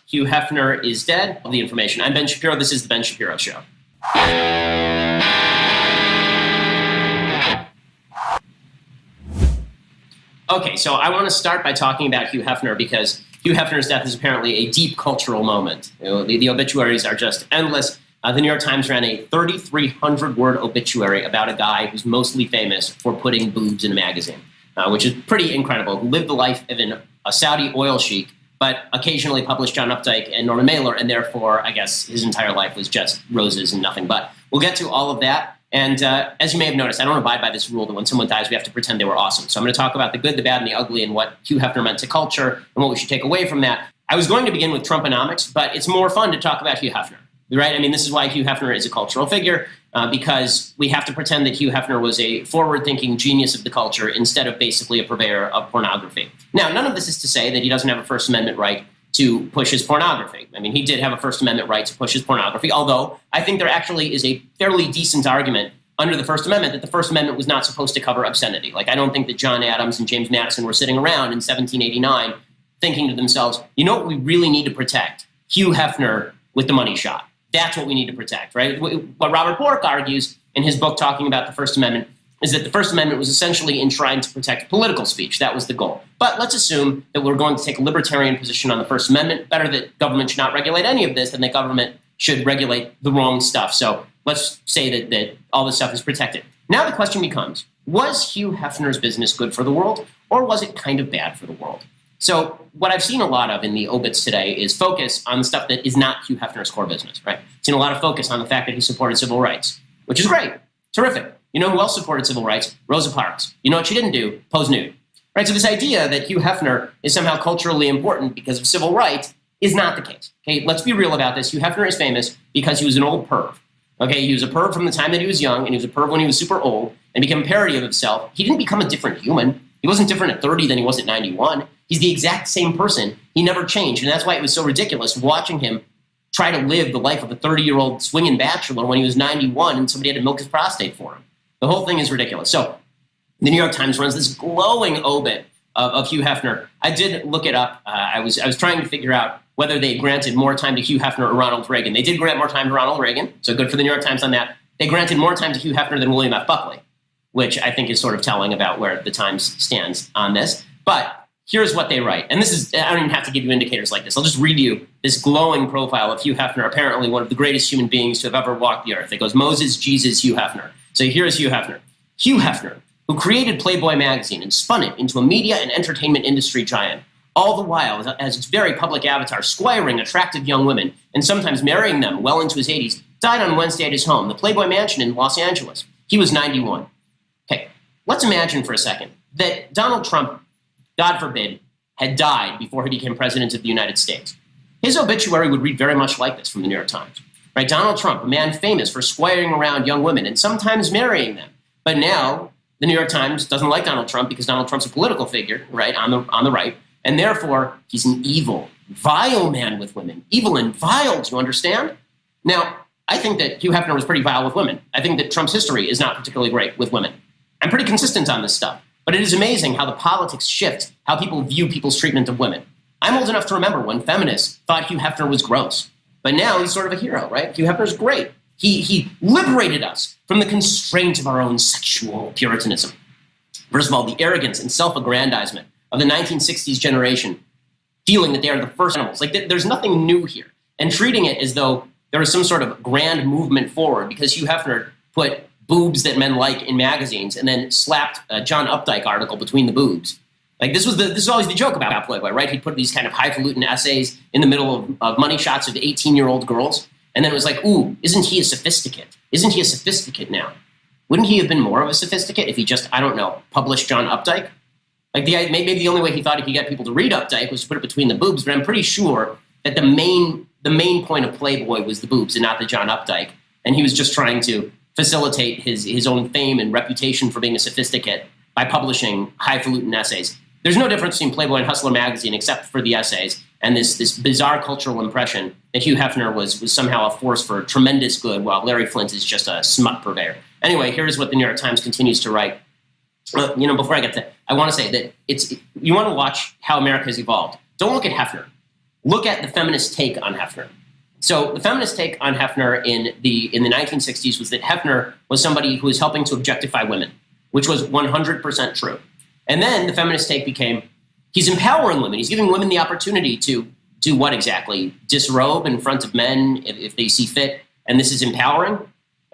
Hugh Hefner is dead. All the information. I'm Ben Shapiro. This is The Ben Shapiro Show. Okay, so I want to start by talking about Hugh Hefner because Hugh Hefner's death is apparently a deep cultural moment. The obituaries are just endless. The New York Times ran a 3,300-word obituary about a guy who's mostly famous for putting boobs in a magazine, which is pretty incredible, who lived the life of a Saudi oil sheik, but occasionally published John Updike and Norman Mailer, and therefore, I guess, his entire life was just roses and nothing but. We'll get to all of that. And as you may have noticed, I don't abide by this rule that when someone dies, we have to pretend they were awesome. So I'm going to talk about the good, the bad, and the ugly, and what Hugh Hefner meant to culture, and what we should take away from that. I was going to begin with Trumponomics, but it's more fun to talk about Hugh Hefner, right? I mean, this is why Hugh Hefner is a cultural figure, because we have to pretend that Hugh Hefner was a forward-thinking genius of the culture instead of basically a purveyor of pornography. Now, none of this is to say that he doesn't have a First Amendment right to push his pornography. I mean, he did have a First Amendment right to push his pornography, although I think there actually is a fairly decent argument under the First Amendment that the First Amendment was not supposed to cover obscenity. Like, I don't think that John Adams and James Madison were sitting around in 1789 thinking to themselves, you know what we really need to protect? Hugh Hefner with the money shot. That's what we need to protect, right? What Robert Bork argues in his book talking about the First Amendment is that the First Amendment was essentially enshrined to protect political speech. That was the goal. But let's assume that we're going to take a libertarian position on the First Amendment. Better that government should not regulate any of this than that government should regulate the wrong stuff. So let's say that all this stuff is protected. Now the question becomes, was Hugh Hefner's business good for the world, or was it kind of bad for the world? So what I've seen a lot of in the obits today is focus on the stuff that is not Hugh Hefner's core business, right? I've seen a lot of focus on the fact that he supported civil rights, which is great, terrific. You know who else supported civil rights? Rosa Parks. You know what she didn't do? Pose nude, right? So this idea that Hugh Hefner is somehow culturally important because of civil rights is not the case. Okay, let's be real about this. Hugh Hefner is famous because he was an old perv. Okay, he was a perv from the time that he was young, and he was a perv when he was super old, and became a parody of himself. He didn't become a different human. He wasn't different at 30 than he was at 91. He's the exact same person. He never changed, and that's why it was so ridiculous watching him try to live the life of a 30-year-old swinging bachelor when he was 91 and somebody had to milk his prostate for him. The whole thing is ridiculous. So the New York Times runs this glowing obit of Hugh Hefner. I did look it up. I was trying to figure out whether they granted more time to Hugh Hefner or Ronald Reagan. They did grant more time to Ronald Reagan, so good for the New York Times on that. They granted more time to Hugh Hefner than William F. Buckley, which I think is sort of telling about where the Times stands on this. But here's what they write. And this is, I don't even have to give you indicators like this. I'll just read you this glowing profile of Hugh Hefner, apparently one of the greatest human beings to have ever walked the earth. It goes, Moses, Jesus, Hugh Hefner. So here's Hugh Hefner. Hugh Hefner, who created Playboy magazine and spun it into a media and entertainment industry giant, all the while as its very public avatar, squiring attractive young women and sometimes marrying them well into his 80s, died on Wednesday at his home, the Playboy Mansion in Los Angeles. He was 91. Okay, let's imagine for a second that Donald Trump, God forbid, had died before he became president of the United States. His obituary would read very much like this from the New York Times. Right? Donald Trump, a man famous for squiring around young women and sometimes marrying them. But now the New York Times doesn't like Donald Trump because Donald Trump's a political figure, right, on the right. And therefore, he's an evil, vile man with women. Evil and vile, do you understand? Now, I think that Hugh Hefner was pretty vile with women. I think that Trump's history is not particularly great with women. I'm pretty consistent on this stuff. But it is amazing how the politics shift, how people view people's treatment of women. I'm old enough to remember when feminists thought Hugh Hefner was gross. But now he's sort of a hero, right? Hugh Hefner's great. He liberated us from the constraint of our own sexual puritanism. First of all, the arrogance and self-aggrandizement of the 1960s generation, feeling that they are the first animals. Like, there's nothing new here. And treating it as though there was some sort of grand movement forward because Hugh Hefner put boobs that men like in magazines and then slapped a John Updike article between the boobs. Like, this is always the joke about Playboy, right? He'd put these kind of highfalutin essays in the middle of money shots of 18-year-old girls. And then it was like, ooh, isn't he a sophisticate? Isn't he a sophisticate now? Wouldn't he have been more of a sophisticate if he just, I don't know, published John Updike? Like, maybe the only way he thought he could get people to read Updike was to put it between the boobs, but I'm pretty sure that the main point of Playboy was the boobs and not the John Updike. And he was just trying to facilitate his own fame and reputation for being a sophisticate by publishing highfalutin essays. There's no difference between Playboy and Hustler magazine except for the essays and this bizarre cultural impression that Hugh Hefner was somehow a force for tremendous good while Larry Flint is just a smut purveyor. Anyway, here's what the New York Times continues to write. Before I get to, I want to say that you want to watch how America has evolved. Don't look at Hefner. look at the feminist take on Hefner. So the feminist take on Hefner in the 1960s was that Hefner was somebody who was helping to objectify women, which was 100% true. And then the feminist take became, he's empowering women. He's giving women the opportunity to do what exactly? Disrobe in front of men if they see fit. And this is empowering.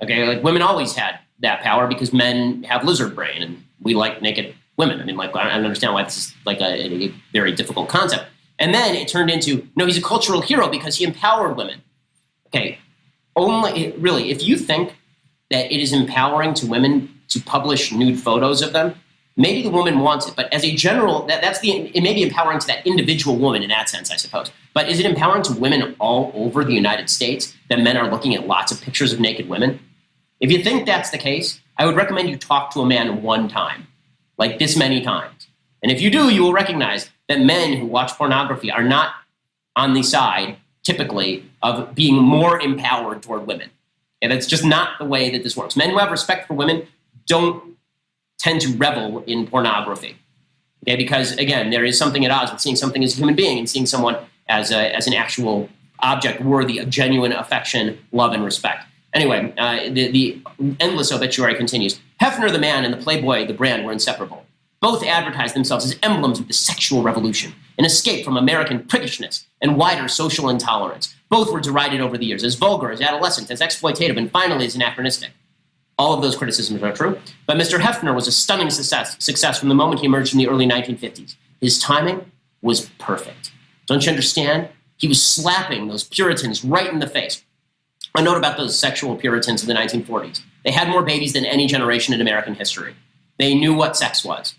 Okay, like women always had that power because men have lizard brain and we like naked women. I mean, like, I don't understand why this is like a very difficult concept. And then it turned into, no, he's a cultural hero because he empowered women. Okay, really, if you think that it is empowering to women to publish nude photos of them, maybe the woman wants it. But as a general, it may be empowering to that individual woman in that sense, I suppose. But is it empowering to women all over the United States that men are looking at lots of pictures of naked women? If you think that's the case, I would recommend you talk to a man one time, like this many times. And if you do, you will recognize that men who watch pornography are not on the side, typically, of being more empowered toward women. And that's just not the way that this works. Men who have respect for women don't tend to revel in pornography. Okay, because again, there is something at odds with seeing something as a human being and seeing someone as an actual object worthy of genuine affection, love, and respect. Anyway, the endless obituary continues. Hefner, the man, and the Playboy, the brand, were inseparable. Both advertised themselves as emblems of the sexual revolution, an escape from American priggishness and wider social intolerance. Both were derided over the years as vulgar, as adolescent, as exploitative, and finally as anachronistic. All of those criticisms are true, but Mr. Hefner was a stunning success from the moment he emerged in the early 1950s. His timing was perfect. Don't you understand? He was slapping those Puritans right in the face. A note about those sexual Puritans of the 1940s. They had more babies than any generation in American history. They knew what sex was.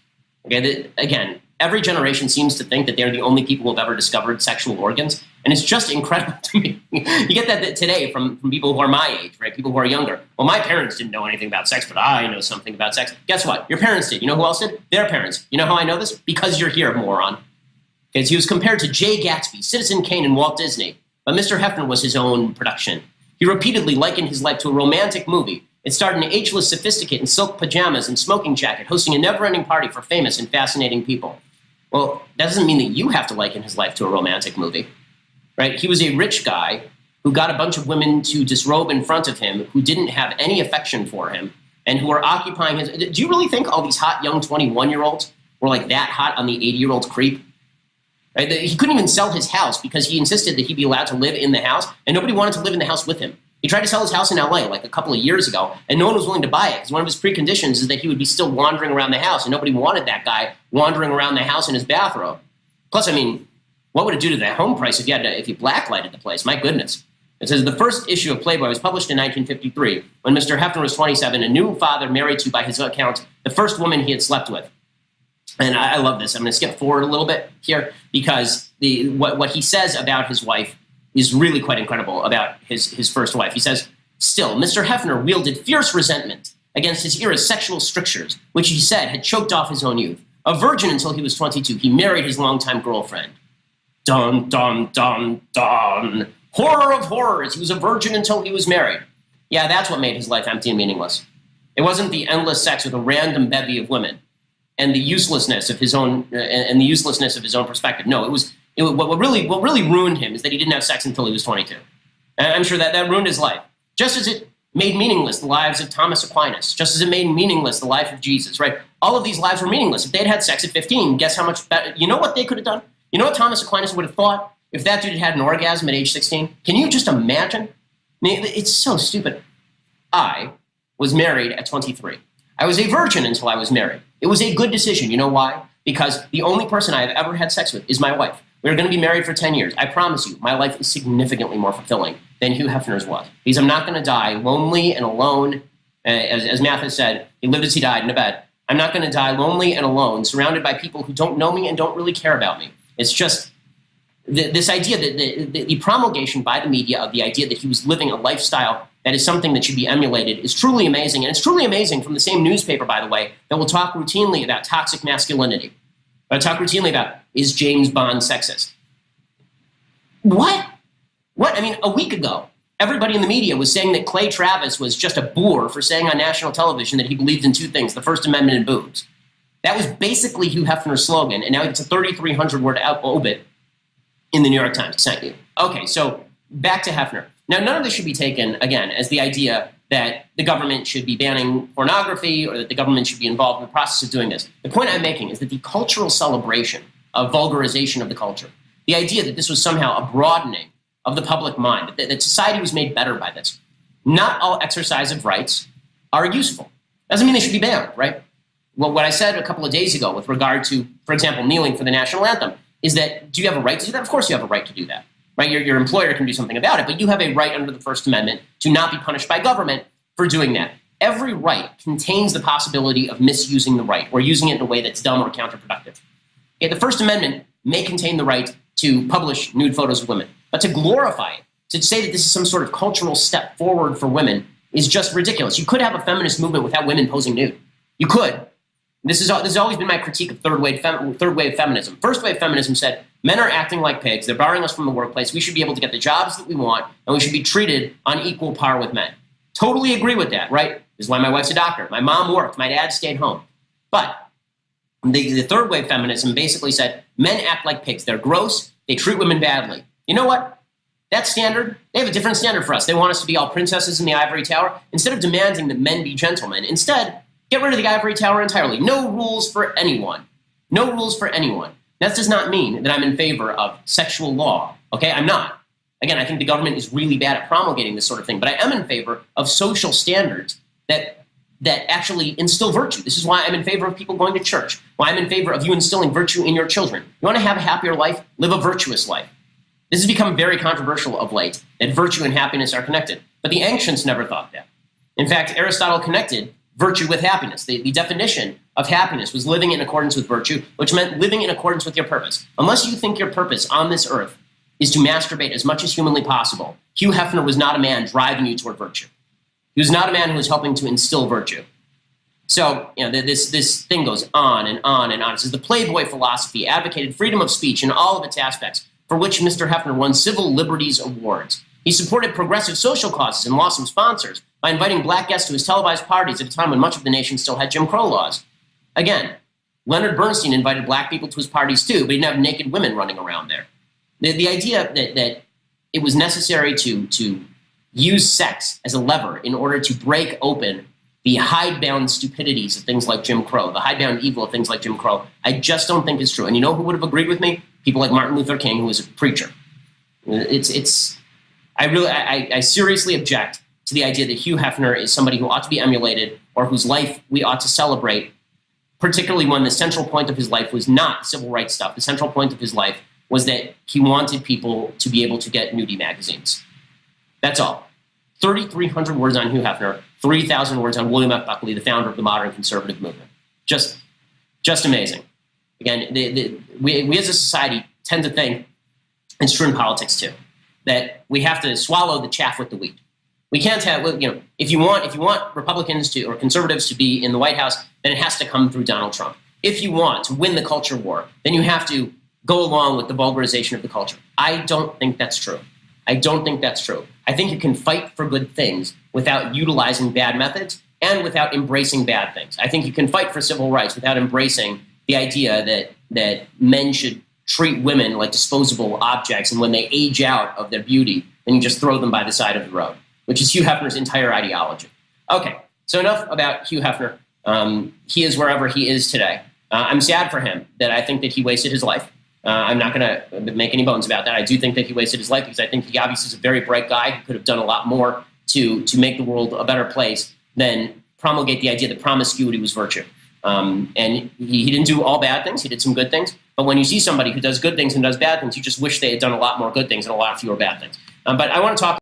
Okay, again, every generation seems to think that they're the only people who have ever discovered sexual organs, and it's just incredible to me. You get that today from people who are my age, right? People who are younger. Well, my parents didn't know anything about sex, but I know something about sex. Guess what? Your parents did. You know who else did? Their parents. You know how I know this? Because you're here, moron. Because he was compared to Jay Gatsby, Citizen Kane, and Walt Disney, but Mr. Hefner was his own production. He repeatedly likened his life to a romantic movie. It starred an ageless sophisticate in silk pajamas and smoking jacket, hosting a never-ending party for famous and fascinating people. Well, that doesn't mean that you have to liken his life to a romantic movie, right? He was a rich guy who got a bunch of women to disrobe in front of him who didn't have any affection for him and who were occupying his... Do you really think all these hot young 21-year-olds were like that hot on the 80-year-old creep? Right? He couldn't even sell his house because he insisted that he'd be allowed to live in the house, and nobody wanted to live in the house with him. He tried to sell his house in LA like a couple of years ago, and no one was willing to buy it because one of his preconditions is that he would be still wandering around the house, and nobody wanted that guy wandering around the house in his bathrobe. Plus, I mean, what would it do to the home price if you blacklighted the place? My goodness. It says the first issue of Playboy was published in 1953 when Mr. Hefner was 27, a new father married to, by his account, the first woman he had slept with. And I love this. I'm going to skip forward a little bit here because what he says about his wife is really quite incredible about his first wife. He says, still, Mr. Hefner wielded fierce resentment against his era's sexual strictures, which he said had choked off his own youth. A virgin until he was 22, he married his longtime girlfriend. Dun, dun, dun, dun. Horror of horrors. He was a virgin until he was married. Yeah, that's what made his life empty and meaningless. It wasn't the endless sex with a random bevy of women and the uselessness of his own perspective. No, what really ruined him is that he didn't have sex until he was 22. And I'm sure that ruined his life. Just as it made meaningless the lives of Thomas Aquinas, just as it made meaningless the life of Jesus, right? All of these lives were meaningless. If they had sex at 15, guess how much better? You know what they could have done? You know what Thomas Aquinas would have thought if that dude had had an orgasm at age 16? Can you just imagine? I mean, it's so stupid. I was married at 23. I was a virgin until I was married. It was a good decision. You know why? Because the only person I have ever had sex with is my wife. We're going to be married for 10 years. I promise you, my life is significantly more fulfilling than Hugh Hefner's was. Because I'm not going to die lonely and alone. As Mathis said, he lived as he died in a bed. I'm not going to die lonely and alone, surrounded by people who don't know me and don't really care about me. It's just this idea that the promulgation by the media of the idea that he was living a lifestyle that is something that should be emulated is truly amazing. And it's truly amazing from the same newspaper, by the way, that will talk routinely about toxic masculinity. Or talk routinely about, is James Bond sexist? What? I mean, a week ago, everybody in the media was saying that Clay Travis was just a boor for saying on national television that he believed in two things, the First Amendment and boobs. That was basically Hugh Hefner's slogan, and now it's a 3,300-word obit. in the New York Times. Sent you. Okay, so back to Hefner. Now, none of this should be taken, again, as the idea that the government should be banning pornography or that the government should be involved in the process of doing this. The point I'm making is that the cultural celebration of vulgarization of the culture, the idea that this was somehow a broadening of the public mind, that society was made better by this. Not all exercise of rights are useful. Doesn't mean they should be banned, right? Well, what I said a couple of days ago with regard to, for example, kneeling for the national anthem, is that do you have a right to do that? Of course you have a right to do that. Right? Your employer can do something about it, but you have a right under the First Amendment to not be punished by government for doing that. Every right contains the possibility of misusing the right or using it in a way that's dumb or counterproductive. Okay, the First Amendment may contain the right to publish nude photos of women, but to glorify it, to say that this is some sort of cultural step forward for women is just ridiculous. You could have a feminist movement without women posing nude. You could. This has always been my critique of third wave feminism. First wave feminism said, men are acting like pigs. They're barring us from the workplace. We should be able to get the jobs that we want, and we should be treated on equal par with men. Totally agree with that, right? This is why my wife's a doctor. My mom worked. My dad stayed home. But the third wave feminism basically said, men act like pigs. They're gross. They treat women badly. You know what? That standard, they have a different standard for us. They want us to be all princesses in the ivory tower. Instead of demanding that men be gentlemen, instead, get rid of the ivory tower entirely. No rules for anyone. No rules for anyone. That does not mean that I'm in favor of sexual law. Okay, I'm not. Again, I think the government is really bad at promulgating this sort of thing, but I am in favor of social standards that actually instill virtue. This is why I'm in favor of people going to church, why I'm in favor of you instilling virtue in your children. You want to have a happier life? Live a virtuous life. This has become very controversial of late, that virtue and happiness are connected. But the ancients never thought that. In fact, Aristotle connected virtue with happiness. The definition of happiness was living in accordance with virtue, which meant living in accordance with your purpose. Unless you think your purpose on this earth is to masturbate as much as humanly possible, Hugh Hefner was not a man driving you toward virtue. He was not a man who was helping to instill virtue. So, this thing goes on and on and on. It says the Playboy philosophy advocated freedom of speech in all of its aspects, for which Mr. Hefner won civil liberties awards. He supported progressive social causes and lost some sponsors by inviting black guests to his televised parties at a time when much of the nation still had Jim Crow laws. Again, Leonard Bernstein invited black people to his parties too, but he didn't have naked women running around there. The idea that it was necessary to use sex as a lever in order to break open the hidebound stupidities of things like Jim Crow, the hidebound evil of things like Jim Crow, I just don't think is true. And you know who would have agreed with me? People like Martin Luther King, who was a preacher. I seriously object to the idea that Hugh Hefner is somebody who ought to be emulated or whose life we ought to celebrate, particularly when the central point of his life was not civil rights stuff. The central point of his life was that he wanted people to be able to get nudie magazines. That's all. 3,300 words on Hugh Hefner, 3,000 words on William F. Buckley, the founder of the modern conservative movement. Just amazing. Again, we as a society tend to think, and it's true in politics too, that we have to swallow the chaff with the wheat. We can't have, if you want Republicans to or conservatives to be in the White House, then it has to come through Donald Trump. If you want to win the culture war, then you have to go along with the vulgarization of the culture. I don't think that's true. I don't think that's true. I think you can fight for good things without utilizing bad methods and without embracing bad things. I think you can fight for civil rights without embracing the idea that men should treat women like disposable objects, and when they age out of their beauty, then you just throw them by the side of the road, which is Hugh Hefner's entire ideology. Okay, so enough about Hugh Hefner. He is wherever he is today. I'm sad for him that I think that he wasted his life. I'm not going to make any bones about that. I do think that he wasted his life because I think he obviously is a very bright guy who could have done a lot more to make the world a better place than promulgate the idea that promiscuity was virtue. And he didn't do all bad things. He did some good things. But when you see somebody who does good things and does bad things, you just wish they had done a lot more good things and a lot fewer bad things. But I want to talk